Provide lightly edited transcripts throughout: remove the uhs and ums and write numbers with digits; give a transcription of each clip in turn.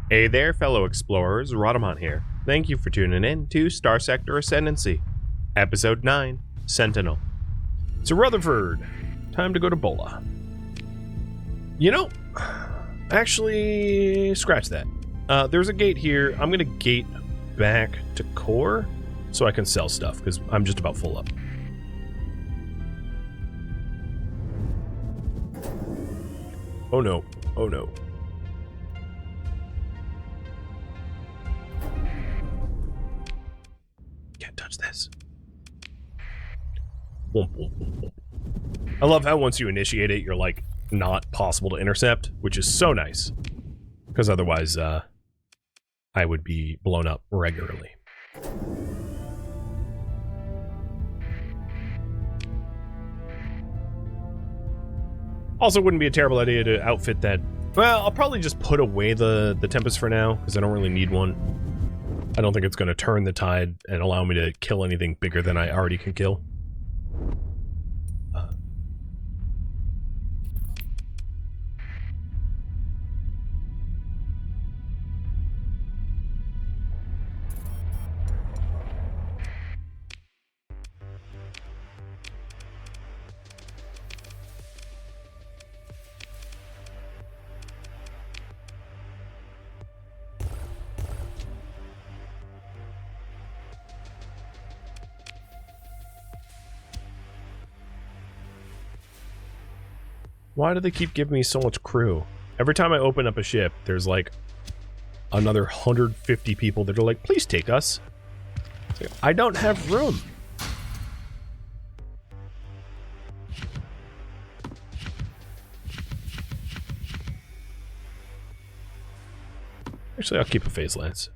Hey there, fellow explorers, Rhadamant here. Thank you for tuning in to Starsector Ascendancy, Episode 9, Sentinel. So Rutherford, time to go to Bola. You know, actually, scratch that. There's a gate here. I'm gonna gate back to core so I can sell stuff, because I'm just about full up. Oh no, oh no. Can't touch this. I love how once you initiate it, you're like, not possible to intercept, which is so nice. Because otherwise, I would be blown up regularly. Also, wouldn't be a terrible idea to outfit that. Well, I'll probably just put away the Tempest for now, because I don't really need one. I don't think it's going to turn the tide and allow me to kill anything bigger than I already can kill. Why do they keep giving me so much crew? Every time I open up a ship, there's like another 150 people that are like, please take us. It's like, I don't have room. Actually, I'll keep a phase lance.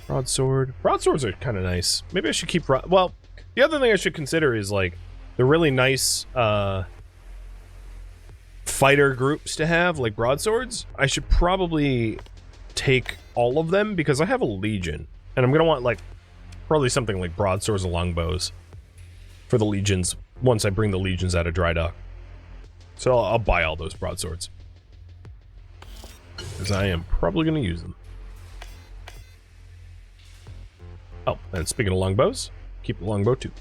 Broadsword. Broadswords are kind of nice. Maybe I should keep... Well, the other thing I should consider is like the really nice... fighter groups to have, like broadswords. I should probably take all of them because I have a legion, and I'm gonna want like probably something like broadswords and longbows for the legions once I bring the legions out of dry dock. So I'll buy all those broadswords because I am probably gonna use them. Oh, and speaking of longbows, keep the longbow too.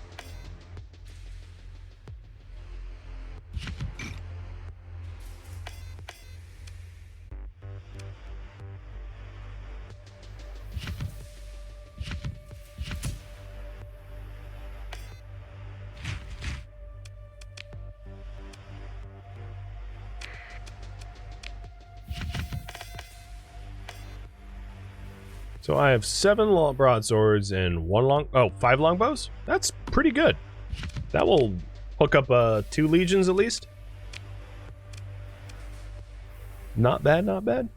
So I have 7 broadswords and 5 longbows? That's pretty good. That will hook up 2 legions at least. Not bad, not bad.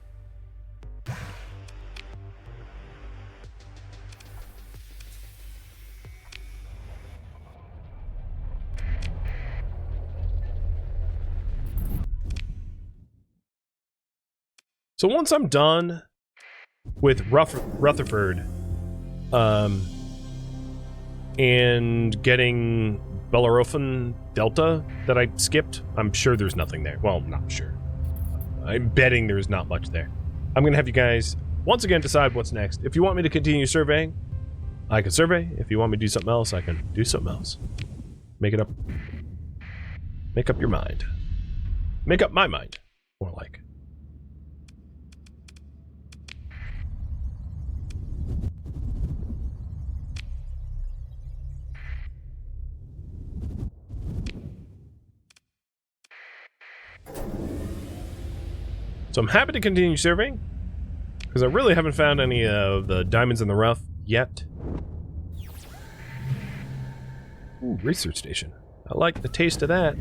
So once I'm done with Rutherford, and getting Bellerophon Delta that I skipped, I'm sure there's nothing there. Well, not sure. I'm betting there's not much there. I'm gonna have you guys once again decide what's next. If you want me to continue surveying, I can survey. If you want me to do something else, I can do something else. Make it up. Make up your mind. Make up my mind, more like. So I'm happy to continue surveying, because I really haven't found any of the diamonds in the rough yet. Ooh, research station. I like the taste of that.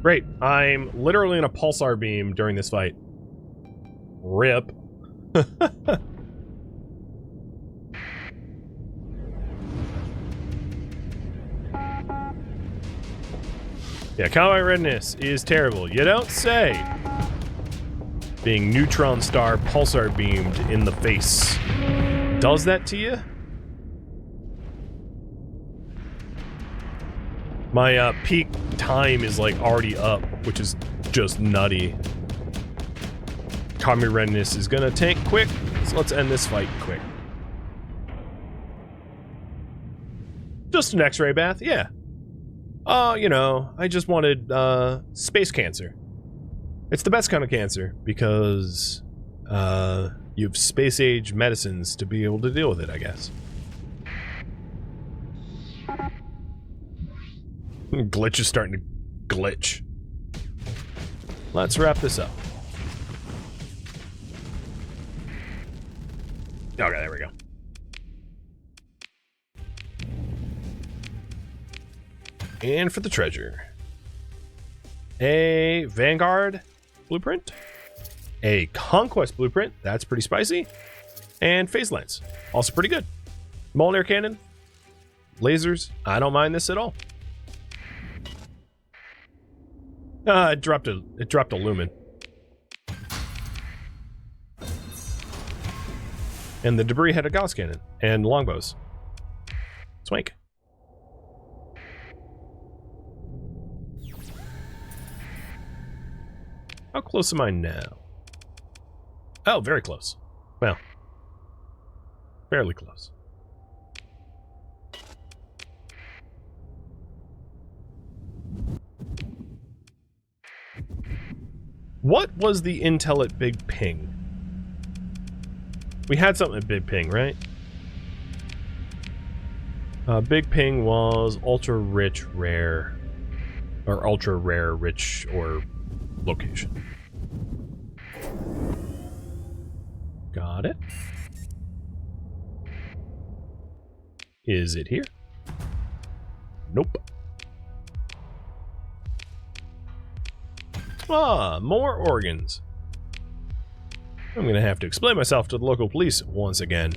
Great. I'm literally in a pulsar beam during this fight. RIP. Yeah, combat readiness is terrible. You don't say. Being neutron star pulsar beamed in the face does that to you? My peak time is like already up, which is just nutty. Combat readiness is gonna tank quick, so let's end this fight quick. Just an X-ray bath, yeah. You know, I just wanted space cancer. It's the best kind of cancer because you have space-age medicines to be able to deal with it, I guess. Glitch is starting to glitch. Let's wrap this up. Okay, there we go. And for the treasure. A Vanguard blueprint. A Conquest blueprint. That's pretty spicy. And Phase Lance. Also pretty good. Molnar cannon. Lasers. I don't mind this at all. It dropped a lumen. And the debris had a Gauss cannon and longbows. Swank. How close am I now? Oh, very close. Well, fairly close. What was the intel at Big Ping? We had something at Big Ping, right? Big Ping was ultra rich rare. Or ultra rare rich or location. Got it. Is it here? Nope. Ah, more organs. I'm gonna have to explain myself to the local police once again.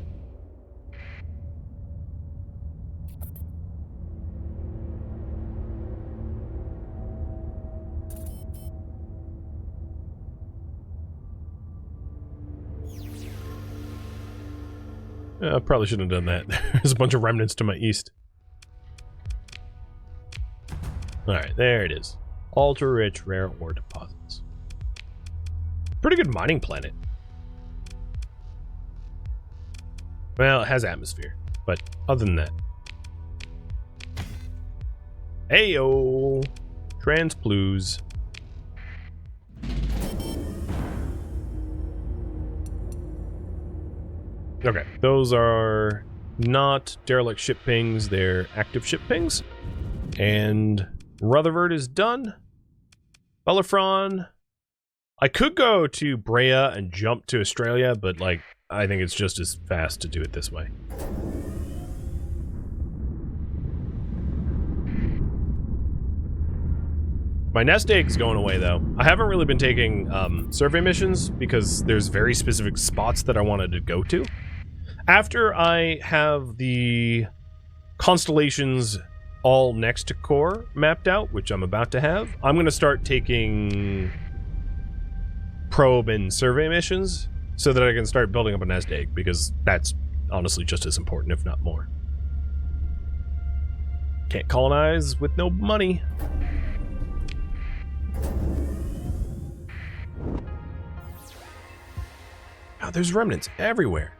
I probably shouldn't have done that. There's a bunch of remnants to my east. Alright, there it is. Ultra rich rare ore deposits. Pretty good mining planet. Well, it has atmosphere, but other than that. Heyo! Transplues. Okay, those are not derelict ship pings, they're active ship pings. And Rutherford is done. Bellerophon. I could go to Brea and jump to Australia, but like, I think it's just as fast to do it this way. My nest egg's going away though. I haven't really been taking survey missions because there's very specific spots that I wanted to go to. After I have the constellations all next to core mapped out, which I'm about to have, I'm going to start taking probe and survey missions so that I can start building up a nest egg, because that's honestly just as important, if not more. Can't colonize with no money. God, there's remnants everywhere.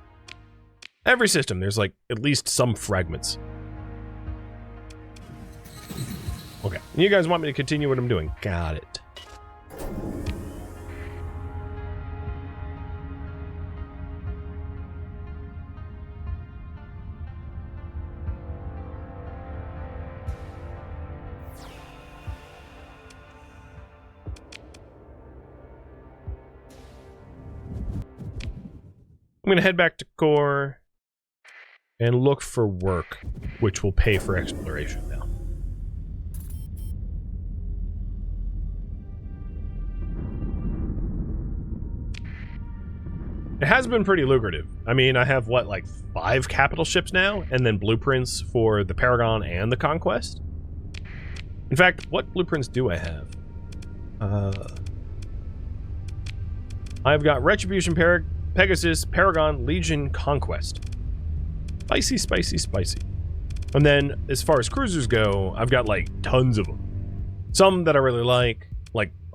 Every system, there's like at least some fragments. Okay, you guys want me to continue what I'm doing? Got it. I'm gonna head back to core and look for work, which will pay for exploration now. It has been pretty lucrative. I mean, I have, what, like 5 capital ships now, and then blueprints for the Paragon and the Conquest? In fact, what blueprints do I have? I've got Retribution, Pegasus, Paragon, Legion, Conquest. Spicy, spicy, spicy. And then as far as cruisers go, I've got like tons of them. Some that I really like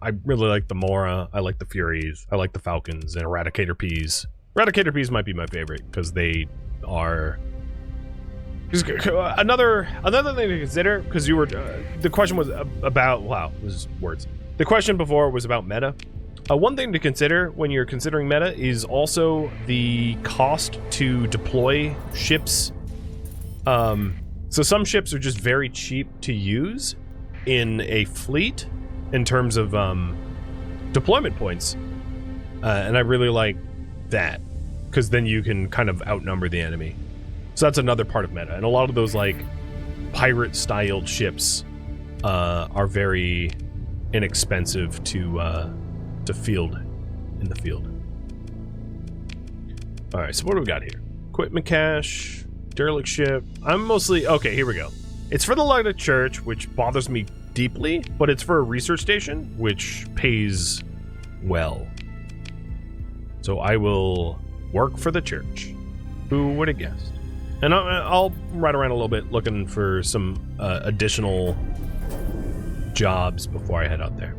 I really like the Mora, I like the Furies, I like the Falcons, and Eradicator Ps. Eradicator Ps might be my favorite because they are another thing to consider, because you were the question was about, wow, this is words. The question before was about meta. One thing to consider when you're considering meta is also the cost to deploy ships. So some ships are just very cheap to use in a fleet in terms of deployment points, and I really like that because then you can kind of outnumber the enemy. So that's another part of meta, and a lot of those like pirate-styled ships are very inexpensive to field in the field. All right, so what do we got here? Equipment cache, derelict ship. I'm mostly okay. Here we go. It's for the Light Church, which bothers me deeply, but it's for a research station, which pays well. So I will work for the church. Who would have guessed? And I'll ride around a little bit looking for some additional jobs before I head out there.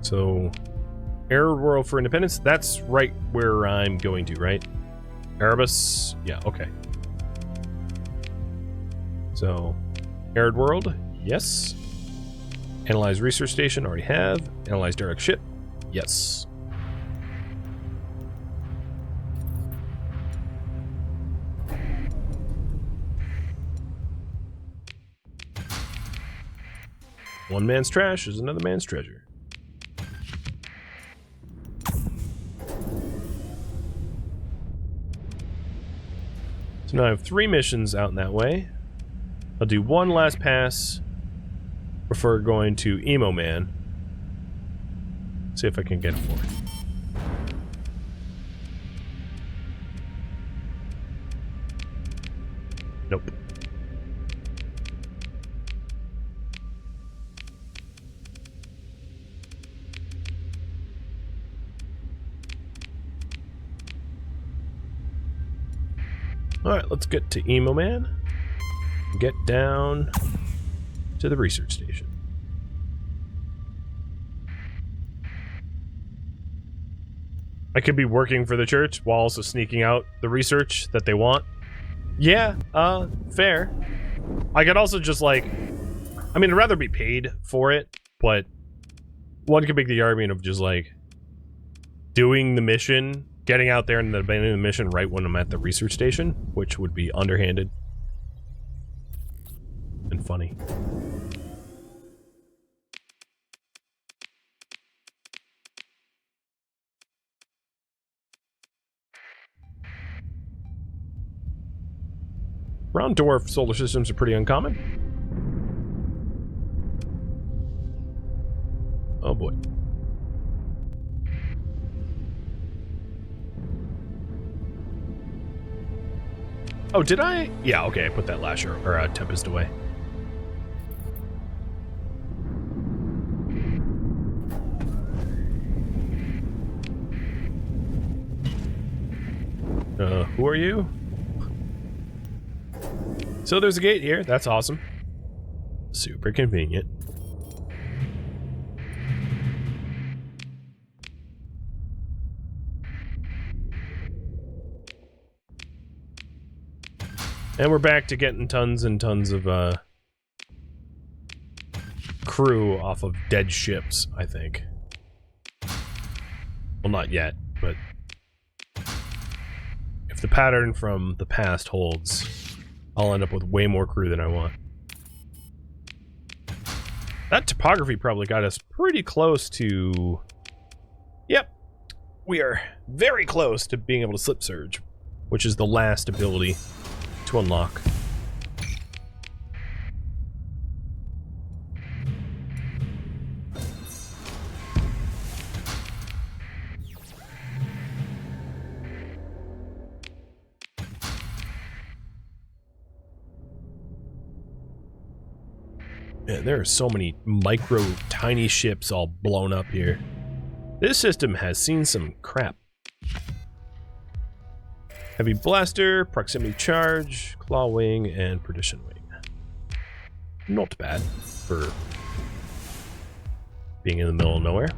So, Error World for Independence, that's right where I'm going to, right? Erebus? Yeah, okay. So, Arid World, yes. Analyze Research Station, already have. Analyze Derelict Ship, yes. One man's trash is another man's treasure. So now I have 3 missions out in that way. I'll do one last pass before going to Emo Man. See if I can get it for it. Nope. Alright, let's get to Emo Man. Get down to the research station. I could be working for the church while also sneaking out the research that they want. Yeah, fair. I could also just like, I mean, I'd rather be paid for it, but one could make the argument of just like doing the mission, getting out there and then abandoning the mission right when I'm at the research station, which would be underhanded and funny. Round dwarf solar systems are pretty uncommon. Oh boy. Oh, did I? Yeah, okay, I put that Lasher or Tempest away. Who are you? So there's a gate here. That's awesome. Super convenient. And we're back to getting tons and tons of crew off of dead ships, I think. Well, not yet, but if the pattern from the past holds, I'll end up with way more crew than I want. That topography probably got us pretty close to... Yep. We are very close to being able to slip surge, which is the last ability to unlock. Man, there are so many micro, tiny ships all blown up here. This system has seen some crap. Heavy blaster, proximity charge, claw wing, and perdition wing. Not bad for being in the middle of nowhere.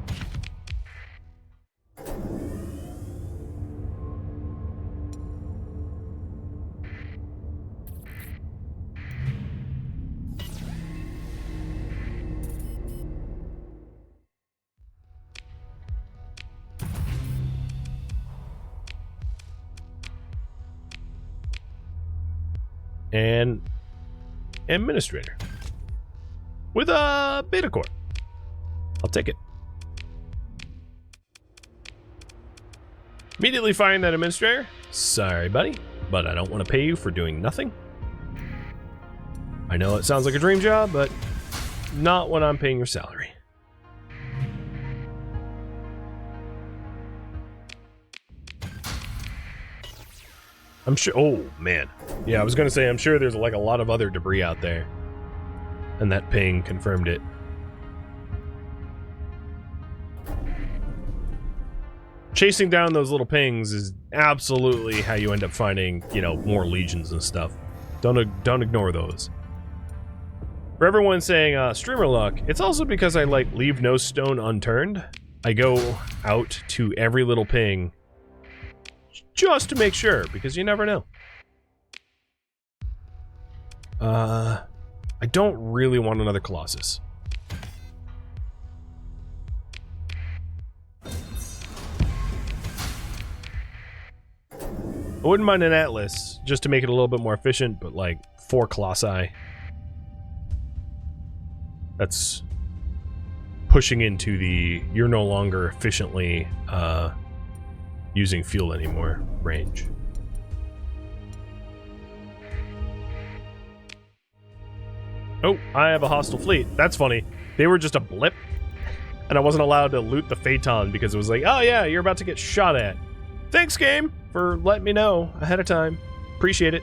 And administrator with a beta core. I'll take it. Immediately firing that administrator. Sorry, buddy, but I don't want to pay you for doing nothing. I know it sounds like a dream job, but not when I'm paying your salary. I'm sure. Oh, man. Yeah, I was going to say, I'm sure there's like a lot of other debris out there. And that ping confirmed it. Chasing down those little pings is absolutely how you end up finding, you know, more legions and stuff. Don't ignore those. For everyone saying, streamer luck, it's also because I, like, leave no stone unturned. I go out to every little ping just to make sure, because you never know. I don't really want another Colossus. I wouldn't mind an Atlas, just to make it a little bit more efficient, but like 4 Colossi. That's pushing into the you're no longer efficiently using fuel anymore range. Oh, I have a hostile fleet. That's funny. They were just a blip, and I wasn't allowed to loot the Phaeton because it was like, oh yeah, you're about to get shot at. Thanks, game, for letting me know ahead of time. Appreciate it.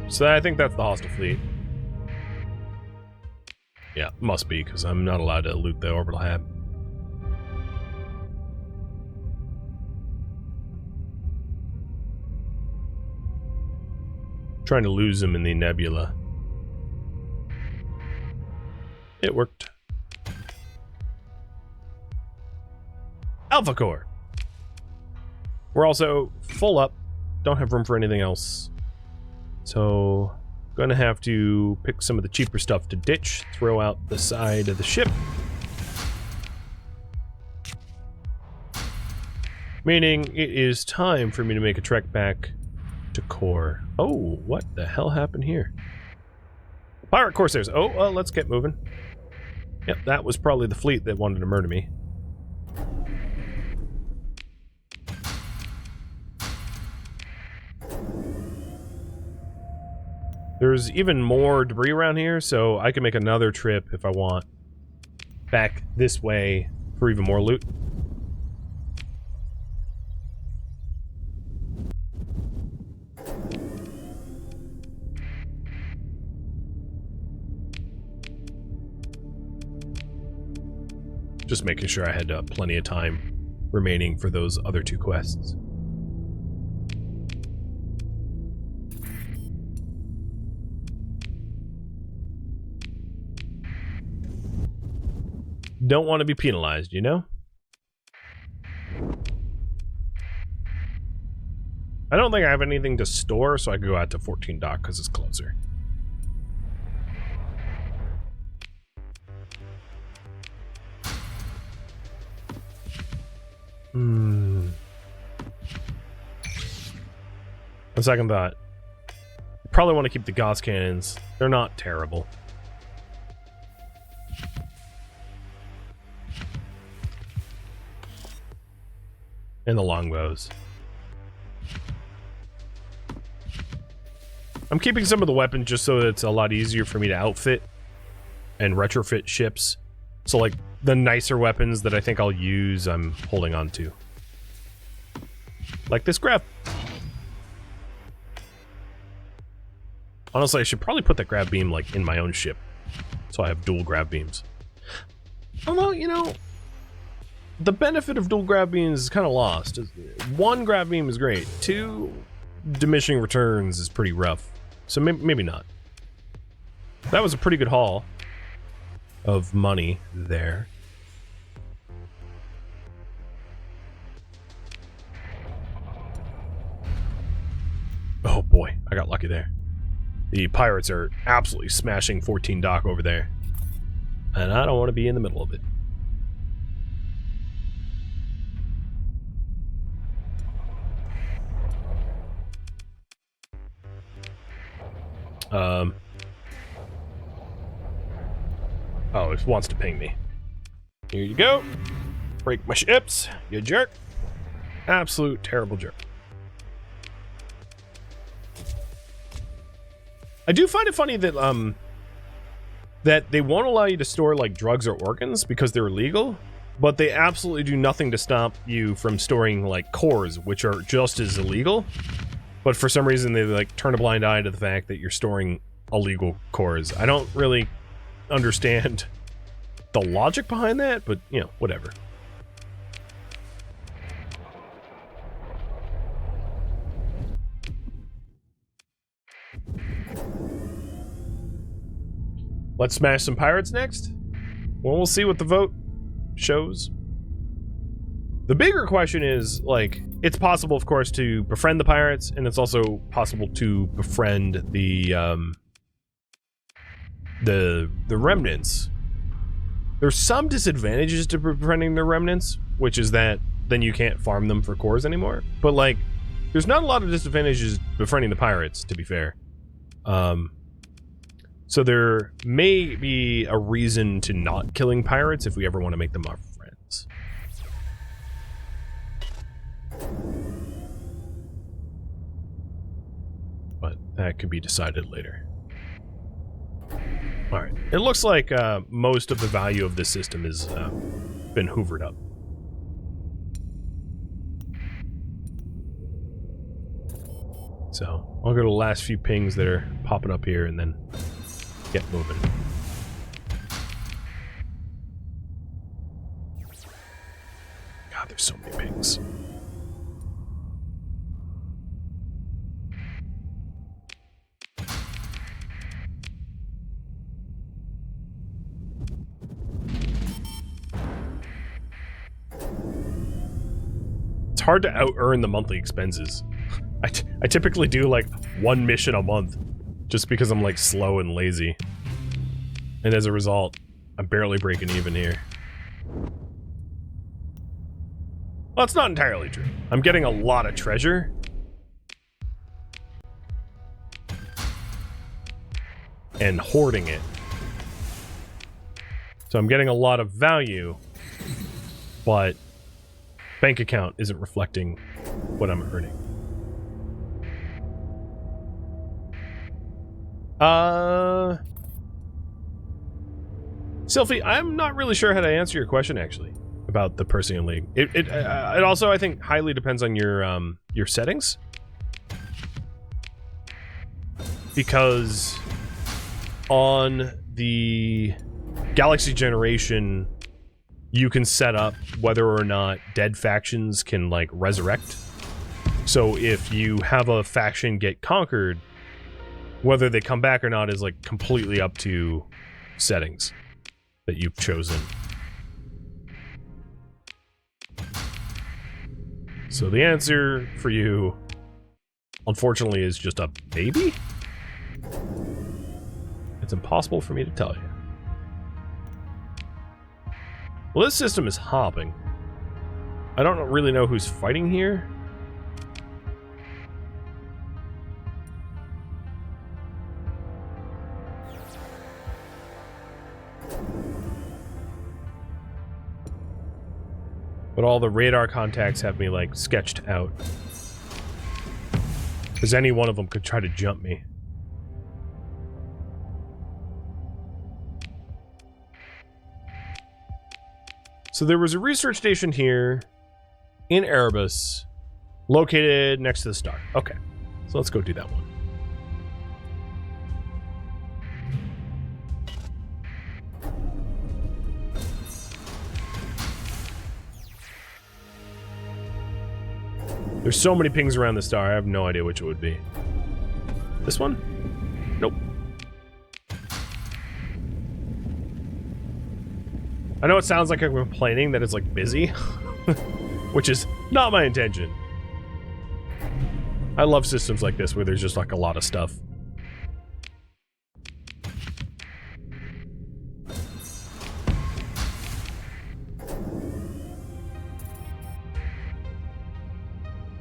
So I think that's the hostile fleet. Yeah, must be, because I'm not allowed to loot the orbital hab. Trying to lose him in the nebula. It worked. Alpha Core. We're also full up. Don't have room for anything else. So, gonna have to pick some of the cheaper stuff to ditch, throw out the side of the ship. Meaning it is time for me to make a trek back to core. Oh, what the hell happened here? Pirate Corsairs. Oh, let's get moving. Yep, that was probably the fleet that wanted to murder me. There's even more debris around here, so I can make another trip if I want back this way for even more loot. Just making sure I had plenty of time remaining for those other 2 quests. Don't want to be penalized, you know? I don't think I have anything to store, so I can go out to 14 dock because it's closer. On second thought, you probably want to keep the Gauss cannons. They're not terrible. And the longbows. I'm keeping some of the weapons just so that it's a lot easier for me to outfit and retrofit ships. So like the nicer weapons that I think I'll use, I'm holding on to. Like this grab. Honestly, I should probably put that grab beam like in my own ship, so I have dual grab beams. Although, you know, the benefit of dual grab beams is kind of lost. One grab beam is great. Two, diminishing returns is pretty rough. So maybe not. That was a pretty good haul of money there. Oh boy, I got lucky there. The pirates are absolutely smashing 14 dock over there. And I don't want to be in the middle of it. Oh, it wants to ping me. Here you go. Break my ships, you jerk. Absolute terrible jerk. I do find it funny that that they won't allow you to store like drugs or organs because they're illegal, but they absolutely do nothing to stop you from storing like cores, which are just as illegal. But for some reason they like turn a blind eye to the fact that you're storing illegal cores. I don't really understand the logic behind that, but you know, whatever. Let's smash some pirates next. Well, we'll see what the vote shows. The bigger question is, like, it's possible, of course, to befriend the pirates, and it's also possible to befriend the remnants. There's some disadvantages to befriending the remnants, which is that then you can't farm them for cores anymore. But, like, there's not a lot of disadvantages befriending the pirates, to be fair. So there may be a reason to not killing pirates if we ever want to make them our friends. But that could be decided later. Alright, it looks like most of the value of this system has been hoovered up. So, I'll go to the last few pings that are popping up here and then get moving. God, there's so many pings. It's hard to out-earn the monthly expenses. I typically do like one mission a month just because I'm like slow and lazy. And as a result, I'm barely breaking even here. Well, it's not entirely true. I'm getting a lot of treasure. And hoarding it. So I'm getting a lot of value, but bank account isn't reflecting what I'm earning. Sylphie, I'm not really sure how to answer your question actually about the Persean League. It also, I think, highly depends on your settings, because on the Galaxy generation you can set up whether or not dead factions can like resurrect. So if you have a faction get conquered, whether they come back or not is like completely up to settings that you've chosen. So the answer for you, unfortunately, is just a maybe? It's impossible for me to tell you. Well, this system is hopping. I don't really know who's fighting here. But all the radar contacts have me, like, sketched out. Because any one of them could try to jump me. So there was a research station here in Erebus, located next to the star. Okay, so let's go do that one. There's so many pings around the star, I have no idea which it would be. This one? Nope. I know it sounds like I'm complaining that it's like busy, which is not my intention. I love systems like this where there's just like a lot of stuff.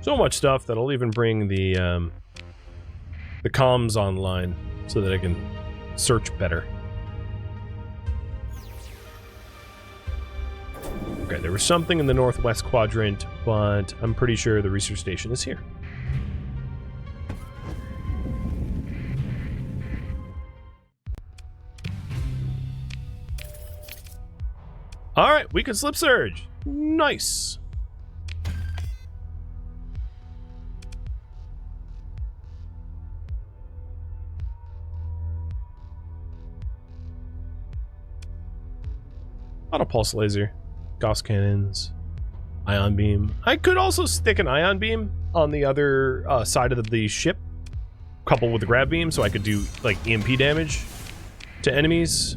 So much stuff that I'll even bring the comms online so that I can search better. Okay, there was something in the northwest quadrant, but I'm pretty sure the research station is here. Alright, we can slip surge. Nice. Auto pulse laser, Gauss cannons, ion beam. I could also stick an ion beam on the other side of the ship, coupled with the grab beam, so I could do like EMP damage to enemies,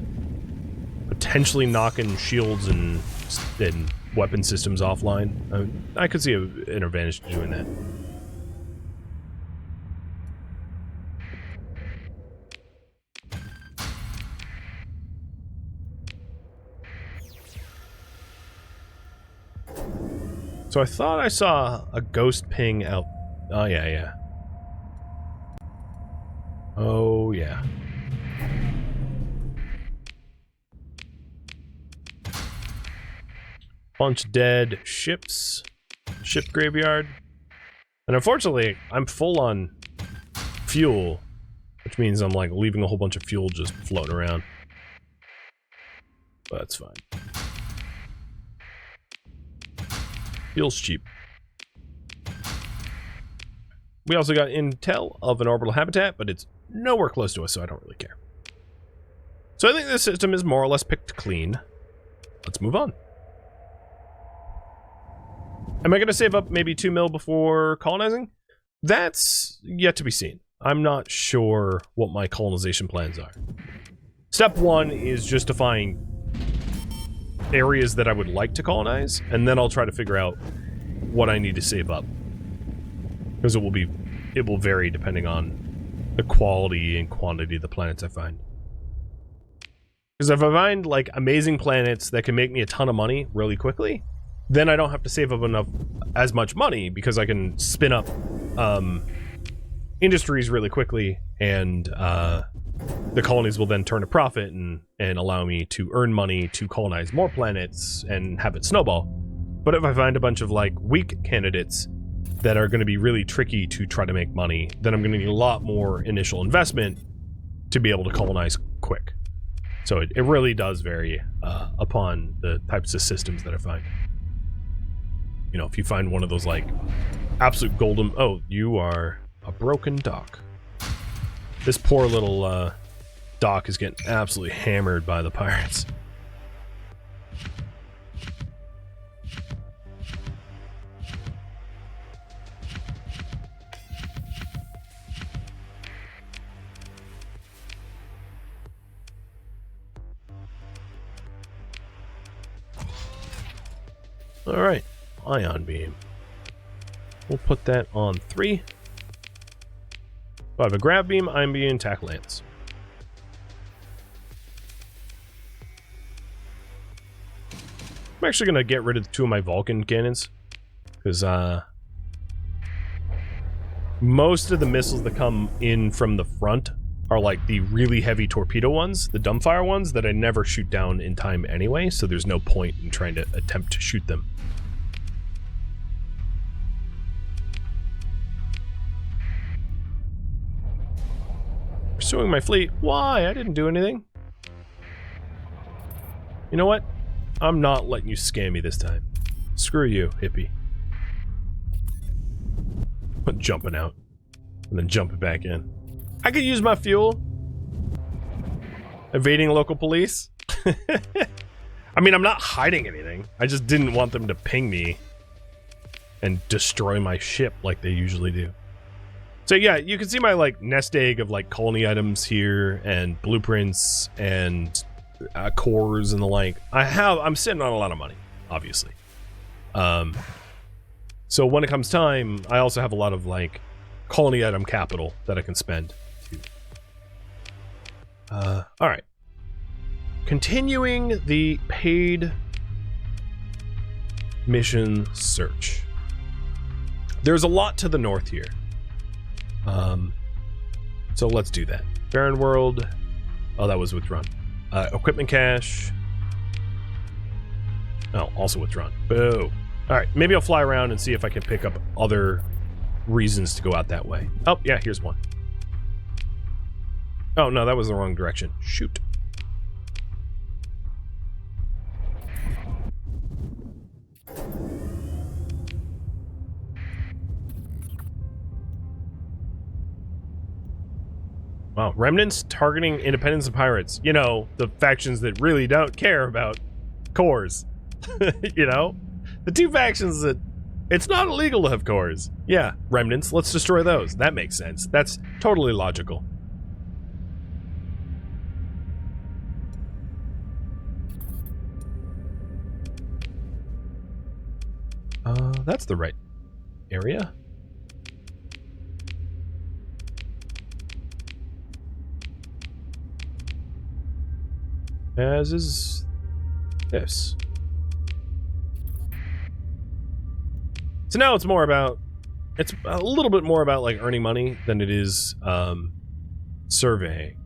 potentially knocking shields and weapon systems offline. I could see an advantage to doing that. So I thought I saw a ghost ping out. Oh, yeah, yeah. Oh, yeah. Bunch dead ships. Ship graveyard. And unfortunately, I'm full on fuel, which means I'm like leaving a whole bunch of fuel just floating around. But that's fine. Fuel's cheap. We also got intel of an orbital habitat, but it's nowhere close to us, so I don't really care. So I think this system is more or less picked clean. Let's move on. Am I going to save up maybe 2 mil before colonizing? That's yet to be seen. I'm not sure what my colonization plans are. Step 1 is just to find areas that I would like to colonize, and then I'll try to figure out what I need to save up. Because it will vary depending on the quality and quantity of the planets I find. Because if I find like amazing planets that can make me a ton of money really quickly, then I don't have to save up as much money because I can spin up industries really quickly, and the colonies will then turn a profit and allow me to earn money to colonize more planets and have it snowball. But if I find a bunch of like weak candidates that are going to be really tricky to try to make money, then I'm going to need a lot more initial investment to be able to colonize quick. So it really does vary upon the types of systems that I find. You know, if you find one of those like absolute golden... Oh, you are a broken dock. This poor little dock is getting absolutely hammered by the pirates. All right, ion beam. We'll put that on 3. I have a grab beam, ion beam, tack lance. I'm actually going to get rid of 2 of my Vulcan cannons, because most of the missiles that come in from the front are like the really heavy torpedo ones, the dumbfire ones that I never shoot down in time anyway, so there's no point in trying to attempt to shoot them. Pursuing my fleet? Why? I didn't do anything. You know what? I'm not letting you scam me this time. Screw you, hippie. I'm jumping out. And then jumping back in. I could use my fuel. Evading local police. I mean, I'm not hiding anything. I just didn't want them to ping me and destroy my ship like they usually do. So yeah, you can see my like nest egg of like colony items here and blueprints and cores and the like. I'm sitting on a lot of money, obviously. So when it comes time, I also have a lot of like colony item capital that I can spend too. All right. Continuing the paid mission search. There's a lot to the north here. So let's do that. Barren World. Oh, that was withdrawn. Equipment cache. Oh, also withdrawn. Boo. Alright, maybe I'll fly around and see if I can pick up other reasons to go out that way. Oh, yeah, here's one. Oh, no, that was the wrong direction. Shoot. Wow, remnants targeting independents and pirates. You know, the factions that really don't care about cores. You know? The two factions that... It's not illegal to have cores. Yeah, remnants, let's destroy those. That makes sense. That's totally logical. That's the right area. As is this. So now it's more about, it's a little bit more about like earning money than it is surveying.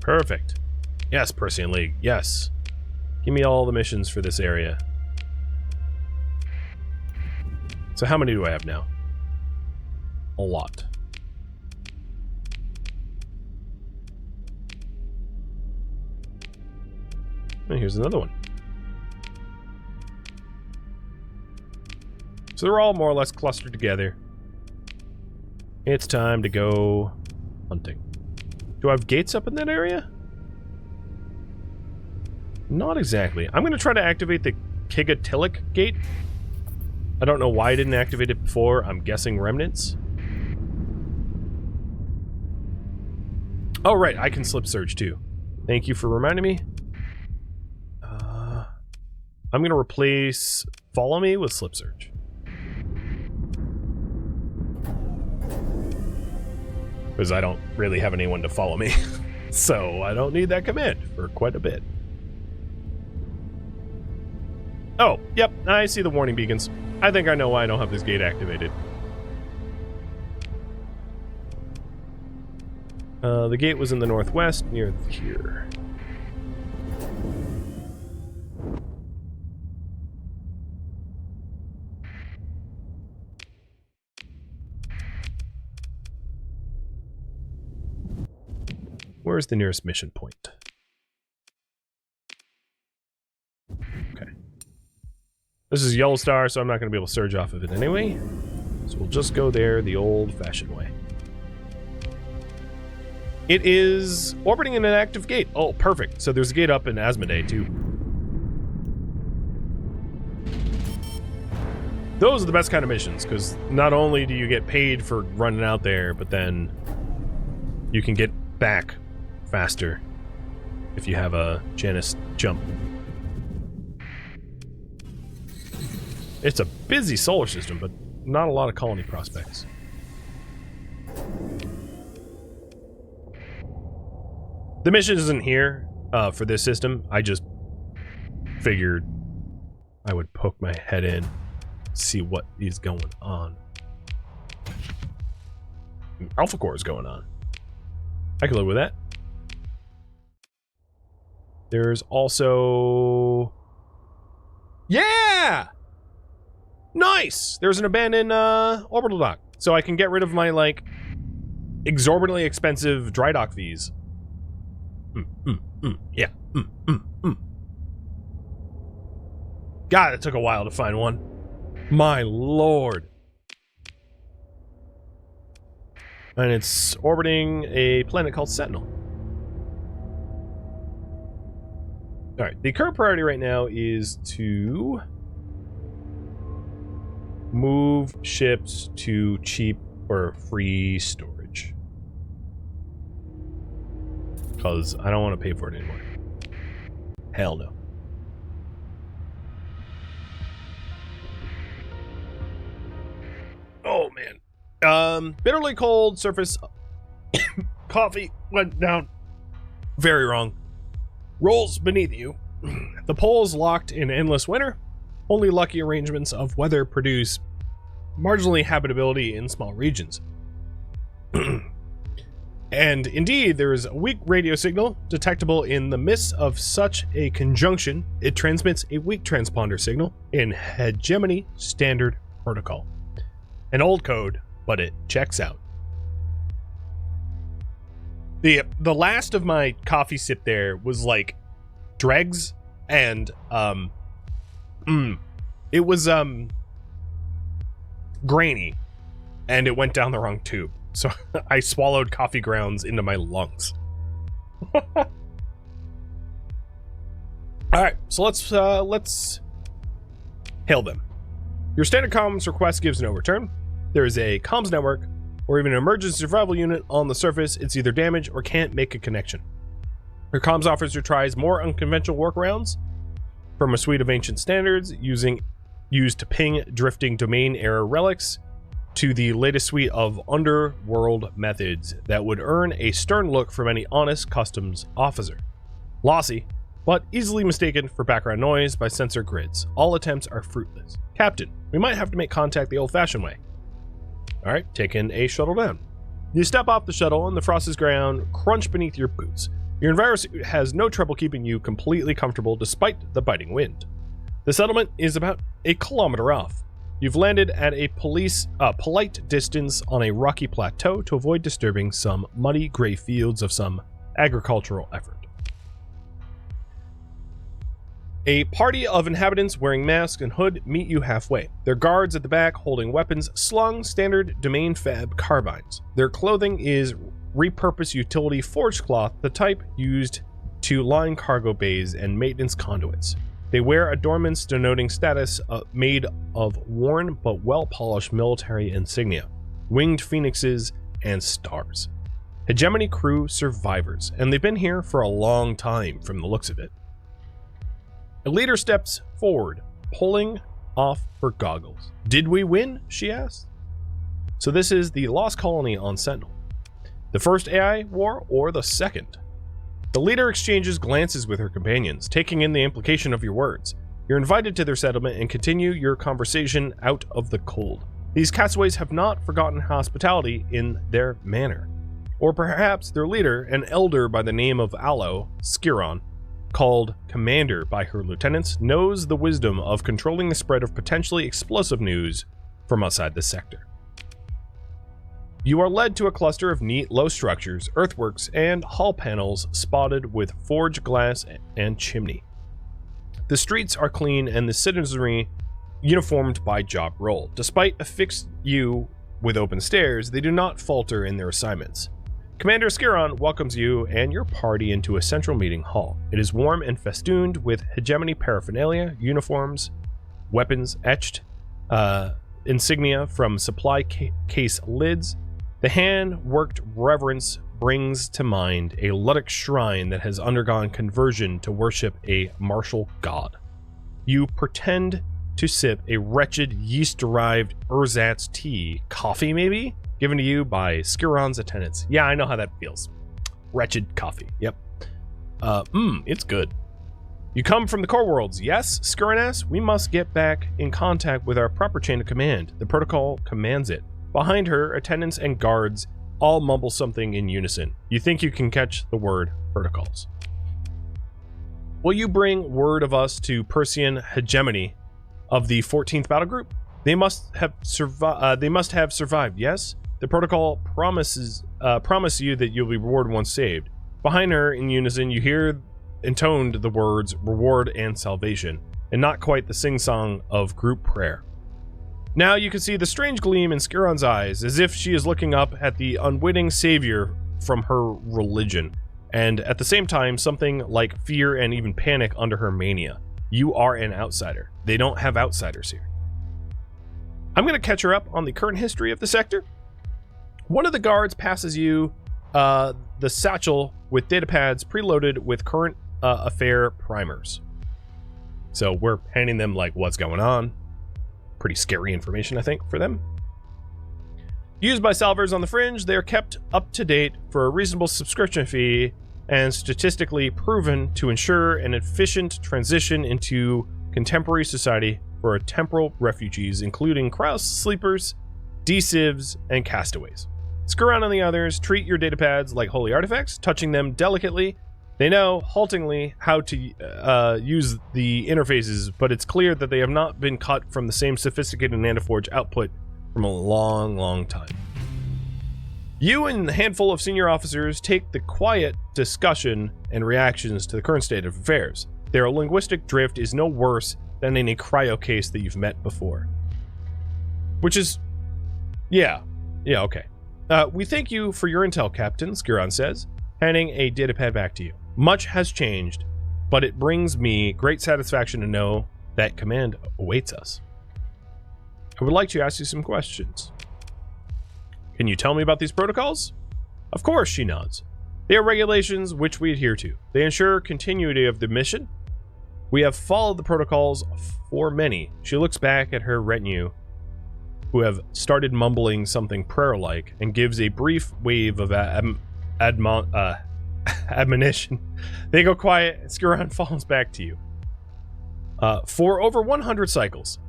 Perfect. Yes, Persean League. Yes. Give me all the missions for this area. So how many do I have now? A lot. And here's another one. So they're all more or less clustered together. It's time to go hunting. Do I have gates up in that area? Not exactly. I'm going to try to activate the Kigatilic gate. I don't know why I didn't activate it before. I'm guessing remnants. Oh, right. I can slip surge too. Thank you for reminding me. I'm going to replace follow me with slip surge. Because I don't really have anyone to follow me. So I don't need that command for quite a bit. Oh, yep. I see the warning beacons. I think I know why I don't have this gate activated. The gate was in the northwest, near here. Where's the nearest mission point? Okay. This is Yellow Star, so I'm not going to be able to surge off of it anyway. So we'll just go there the old-fashioned way. It is orbiting in an active gate. Oh, perfect. So there's a gate up in Asmodee, too. Those are the best kind of missions, because not only do you get paid for running out there, but then you can get back faster if you have a Janus jump. It's a busy solar system, but not a lot of colony prospects. The mission isn't here for this system. I just figured I would poke my head in, see what is going on. Alpha Core is going on. I can live with that. There's also... Yeah! Nice! There's an abandoned orbital dock. So I can get rid of my, like, exorbitantly expensive dry dock fees. Yeah. God, it took a while to find one. My lord. And it's orbiting a planet called Sentinel. Alright, the current priority right now is to move ships to cheap or free storage. Because I don't want to pay for it anymore. Hell no. Oh, man. Bitterly cold surface. Coffee went down very wrong. Rolls beneath you. The poles locked in endless winter. Only lucky arrangements of weather produce marginally habitability in small regions. And indeed, there is a weak radio signal detectable in the midst of such a conjunction. It transmits a weak transponder signal in hegemony standard protocol. An old code, but it checks out. The last of my coffee sip there was like dregs and it was grainy and it went down the wrong tube. So I swallowed coffee grounds into my lungs. All right, so let's hail them. Your standard comms request gives no return. There is a comms network or even an emergency survival unit on the surface. It's either damaged or can't make a connection. Your comms officer tries more unconventional workarounds from a suite of ancient standards used to ping drifting domain error relics to the latest suite of underworld methods that would earn a stern look from any honest customs officer. Lossy, but easily mistaken for background noise by sensor grids. All attempts are fruitless. Captain, we might have to make contact the old-fashioned way. Alright, taking a shuttle down. You step off the shuttle and the frosted ground crunch beneath your boots. Your envirosuit has no trouble keeping you completely comfortable despite the biting wind. The settlement is about a kilometer off. You've landed at a polite distance on a rocky plateau to avoid disturbing some muddy gray fields of some agricultural effort. A party of inhabitants wearing masks and hood meet you halfway. Their guards at the back holding weapons slung standard domain fab carbines. Their clothing is repurposed utility forged cloth, the type used to line cargo bays and maintenance conduits. They wear adornments denoting status made of worn but well-polished military insignia, winged phoenixes, and stars. Hegemony crew survivors, and they've been here for a long time from the looks of it. A leader steps forward, pulling off her goggles. Did we win? She asks. So this is the Lost Colony on Sentinel. The first AI war or the second? The leader exchanges glances with her companions, taking in the implication of your words. You're invited to their settlement and continue your conversation out of the cold. These castaways have not forgotten hospitality in their manner. Or perhaps their leader, an elder by the name of Aloe, Skiron, called Commander by her lieutenants, knows the wisdom of controlling the spread of potentially explosive news from outside the sector. You are led to a cluster of neat, low structures, earthworks, and hull panels spotted with forged glass and chimney. The streets are clean and the citizenry uniformed by job role. Despite a fixed you with open stairs, they do not falter in their assignments. Commander Skiron welcomes you and your party into a central meeting hall. It is warm and festooned with hegemony paraphernalia, uniforms, weapons, etched insignia from supply case lids. The hand-worked reverence brings to mind a Ludic shrine that has undergone conversion to worship a martial god. You pretend to sip a wretched yeast-derived ersatz tea, coffee maybe, given to you by Skiron's attendants. Yeah, I know how that feels. Wretched coffee, yep. It's good. You come from the core worlds, yes? Skiron asks, we must get back in contact with our proper chain of command. The protocol commands it. Behind her, attendants and guards all mumble something in unison. You think you can catch the word protocols. Will you bring word of us to Persian hegemony of the 14th battle group? They must have survived. Yes, the protocol promise you that you'll be rewarded once saved. Behind her, in unison, you hear intoned the words "reward" and "salvation," and not quite the sing-song of group prayer. Now you can see the strange gleam in Skiron's eyes, as if she is looking up at the unwitting savior from her religion, and at the same time something like fear and even panic under her mania. You are an outsider. They don't have outsiders here. I'm going to catch her up on the current history of the sector. One of the guards passes you the satchel with datapads preloaded with current affair primers. So we're handing them like what's going on. Pretty scary information, I think, for them. Used by salvers on the fringe, they are kept up to date for a reasonable subscription fee and statistically proven to ensure an efficient transition into contemporary society for temporal refugees, including Kraus sleepers, D-civs, and castaways. Skiron and the others treat your datapads like holy artifacts, touching them delicately. They know, haltingly, how to use the interfaces, but it's clear that they have not been cut from the same sophisticated Nanoforge output from a long, long time. You and a handful of senior officers take the quiet discussion and reactions to the current state of affairs. Their linguistic drift is no worse than in a cryo case that you've met before. Which is... Yeah, okay. We thank you for your intel, Captain, Skiron says, handing a datapad back to you. Much has changed, but it brings me great satisfaction to know that command awaits us. I would like to ask you some questions. Can you tell me about these protocols? Of course, she nods. They are regulations which we adhere to. They ensure continuity of the mission. We have followed the protocols for many. She looks back at her retinue, who have started mumbling something prayer-like, and gives a brief wave of admonition. They go quiet, and Skiron falls back to you. For over 100 cycles,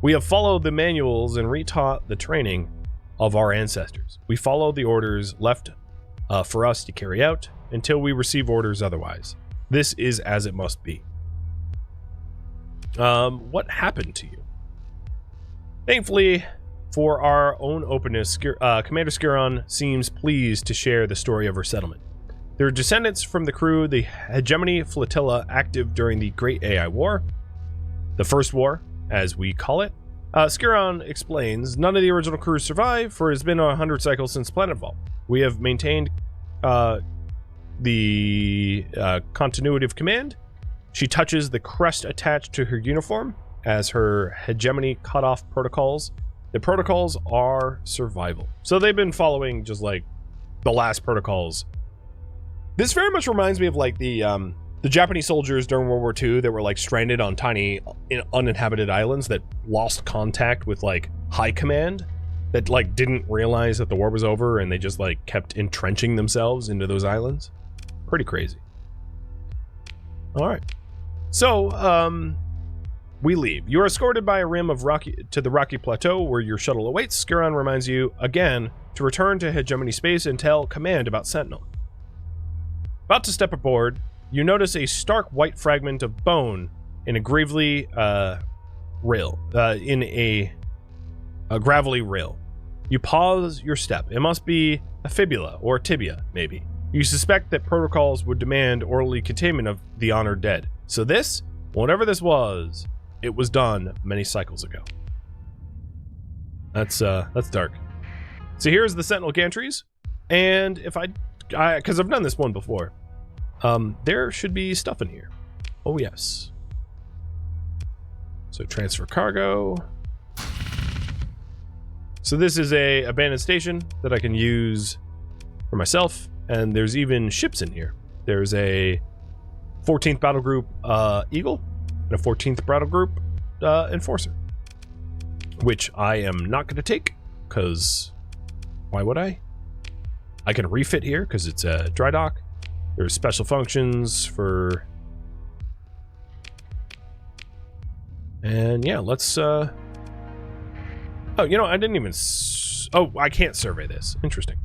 we have followed the manuals and retaught the training of our ancestors. We follow the orders left for us to carry out until we receive orders otherwise. This is as it must be. What happened to you? Thankfully, for our own openness, Commander Skiron seems pleased to share the story of her settlement. There are descendants from the crew, the Hegemony Flotilla, active during the Great AI War. The First War, as we call it. Skiron explains, none of the original crew survived, for it has been 100 cycles since Planetfall. We have maintained the continuity of command. She touches the crest attached to her uniform as her hegemony cutoff protocols. The protocols are survival. So they've been following just like the last protocols. This very much reminds me of like the Japanese soldiers during World War II that were like stranded on tiny uninhabited islands that lost contact with like high command, that like didn't realize that the war was over and they just like kept entrenching themselves into those islands. Pretty crazy. All right. So, we leave. You are escorted by a rim of to the rocky plateau where your shuttle awaits. Skiron reminds you again to return to Hegemony space and tell command about Sentinel. About to step aboard, you notice a stark white fragment of bone in a gravelly rail. A gravelly rail. You pause your step. It must be a fibula or tibia, maybe. You suspect that protocols would demand orderly containment of the honored dead. So this, whatever this was, it was done many cycles ago. That's dark. So here's the Sentinel gantries, and if because I've done this one before, there should be stuff in here. Oh yes. So transfer cargo. So this is a abandoned station that I can use for myself, and there's even ships in here. There's a 14th Battle Group Eagle and a 14th Battle Group Enforcer, which I am not going to take because why would I? I can refit here because it's a dry dock. There's special functions for, and yeah, let's oh, you know, I didn't even oh, I can't survey this. Interesting.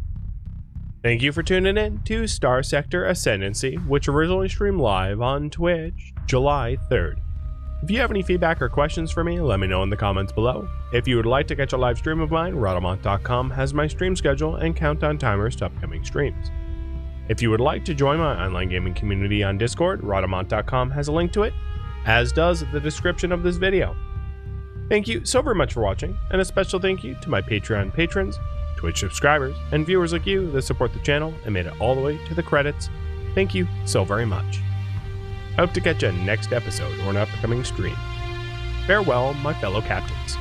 Thank you for tuning in to Starsector Ascendancy, which originally streamed live on Twitch July 3rd. If you have any feedback or questions for me, let me know in the comments below. If you would like to catch a live stream of mine, Rhadamant.com has my stream schedule and countdown timers to upcoming streams. If you would like to join my online gaming community on Discord, Rhadamant.com has a link to it, as does the description of this video. Thank you so very much for watching, and a special thank you to my Patreon patrons, Twitch subscribers, and viewers like you that support the channel and made it all the way to the credits. Thank you so very much. I hope to catch you next episode or an upcoming stream. Farewell, my fellow captains.